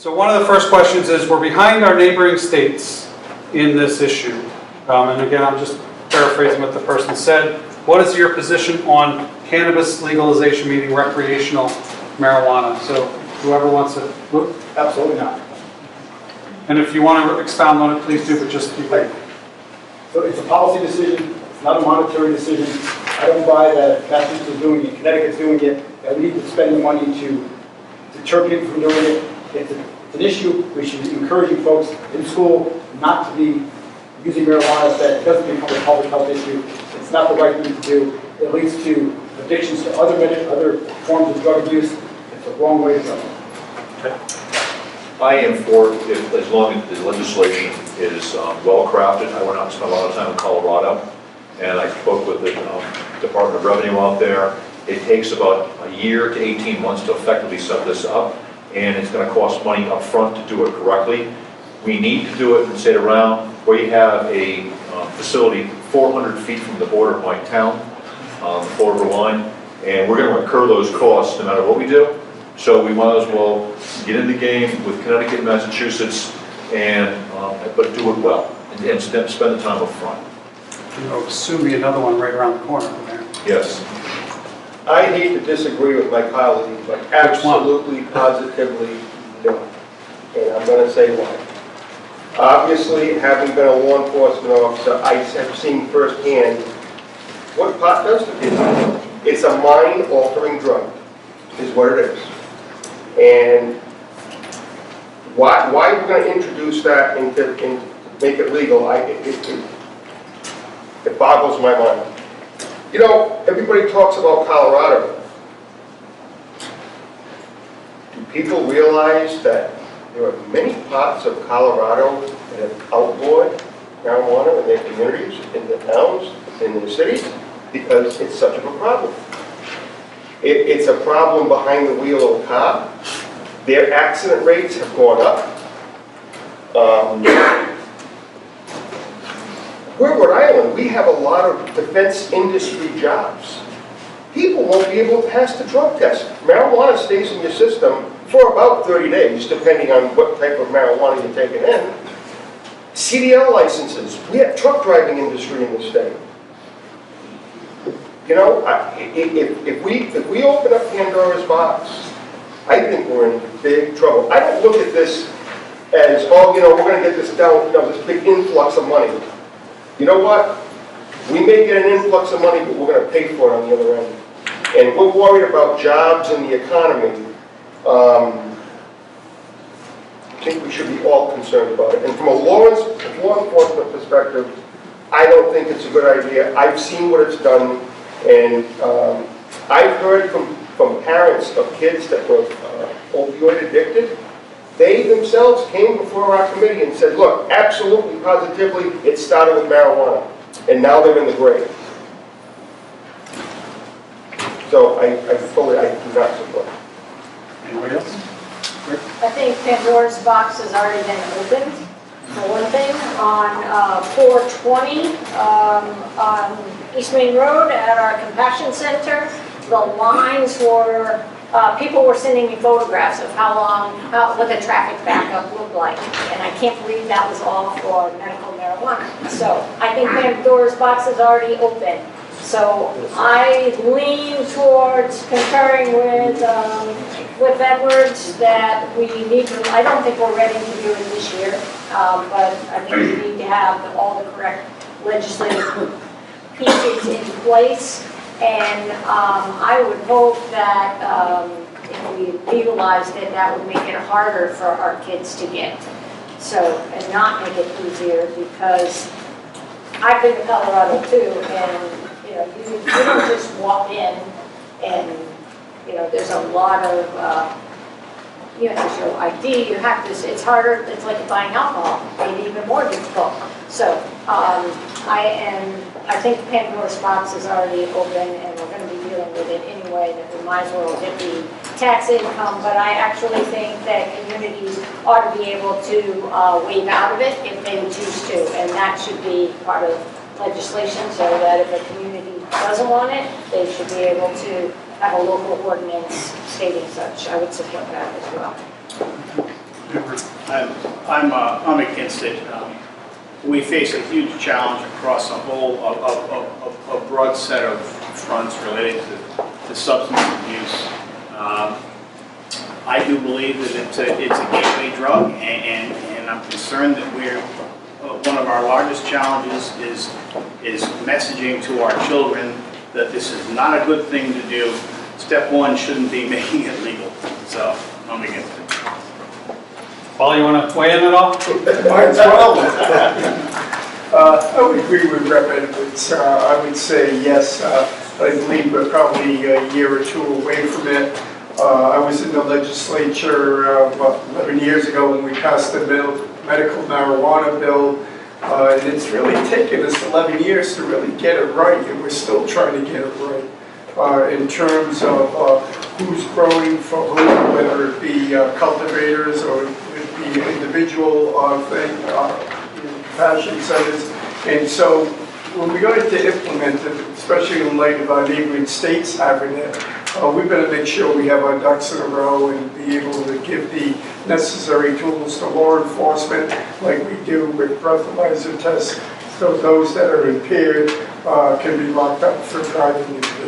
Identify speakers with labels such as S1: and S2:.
S1: So one of the first questions is, we're behind our neighboring states in this issue. And again, I'm just paraphrasing what the person said. What is your position on cannabis legalization, meaning recreational marijuana? So whoever wants to. Whoop.
S2: Absolutely not.
S1: And if you want to expound on it, please do, but just keep it.
S2: So it's a policy decision, it's not a monetary decision. I don't buy that if Massachusetts is doing it, Connecticut's doing it, that we need to spend the money to deter people from doing it. It's an issue. We should be encouraging folks in school not to be using marijuana, that it doesn't become a public health issue. It's not the right thing to do. It leads to addictions to other forms of drug abuse. It's a wrong way to go.
S3: I am for it as long as the legislation is well crafted. I went out and spent a lot of time in Colorado, and I spoke with the Department of Revenue out there. It takes about a year to 18 months to effectively set this up, and it's going to cost money up front to do it correctly. We need to do it in the state around where you have a facility 400 feet from the border of my town, the border line, and we're going to incur those costs no matter what we do. So we might as well get in the game with Connecticut and Massachusetts, and but do it well and spend the time up front.
S1: There'll soon be another one right around the corner from there.
S3: Yes.
S4: I hate to disagree with my colleague, but absolutely, positively, no. And I'm going to say why. Obviously, having been a law enforcement officer, I have seen firsthand what pot does to people. It's a mind-altering drug, is what it is. And why we're going to introduce that and make it legal, it boggles my mind. You know, everybody talks about Colorado. Do people realize that there are many parts of Colorado that have outlawed marijuana in their communities, in their towns, in their cities, because it's such of a problem? It's a problem behind the wheel of a car. Their accident rates have gone up. We're Rhode Island. We have a lot of defense industry jobs. People won't be able to pass the drug test. Marijuana stays in your system for about 30 days, depending on what type of marijuana you're taking in. CDL licenses. We have truck driving industry in the state. You know, if we open up Pandora's box, I think we're in big trouble. I don't look at this as, oh, you know, we're going to get this down, you know, this big influx of money. You know what? We may get an influx of money, but we're going to pay for it on the other end. And we're worried about jobs and the economy. I think we should be all concerned about it. And from a law enforcement perspective, I don't think it's a good idea. I've seen what it's done. And I've heard from parents of kids that were opioid addicted. They themselves came before our committee and said, look, absolutely, positively, it started with marijuana. And now they're in the grave. So I do not support it.
S1: Anybody else?
S5: I think Pandora's box has already been opened, for one thing, on 420 on East Main Road at our Compassion Center. The lines were, people were sending me photographs of what the traffic backup looked like. And I can't believe that was all for medical marijuana. So I think Pandora's box is already open. So I lean towards concurring with Edwards that we need to, I don't think we're ready to do it this year, but I think we need to have all the correct legislative pieces in place. And I would hope that if we legalized it, that would make it harder for our kids to get. So, and not make it easier, because I've been to Colorado too, and you know, you don't just walk in and, you know, there's a lot of, you have to show ID, you have to, it's harder, it's like buying alcohol, maybe even more difficult. So, I think Pandora's box is already open, and we're going to be dealing with it anyway, that we might as well get the tax income, but I actually think that communities ought to be able to waive out of it if they choose to, and that should be part of legislation, so that if a community doesn't want it, they should be able to have a local ordinance stating such. I would support that as well.
S6: I'm against it. We face a huge challenge across a broad set of fronts related to substance abuse. I do believe that it's a gateway drug, and I'm concerned that one of our largest challenges is messaging to our children that this is not a good thing to do. Step one shouldn't be making it legal. So I'm against it.
S1: Paul, you want to weigh in at all?
S7: Might as well. I would agree with Rep. Edwards. I would say yes. I believe we're probably a year or two away from it. I was in the legislature about 11 years ago when we passed the medical marijuana bill. And it's really taken us 11 years to really get it right, and we're still trying to get it right. In terms of who's growing for who, whether it be cultivators or it be individual compassion centers. And so when we're going to implement it, especially in light of our neighboring states having it, we better make sure we have our ducks in a row and be able to give the necessary tools to law enforcement like we do with breathalyzer tests, so those that are impaired can be locked up for driving into the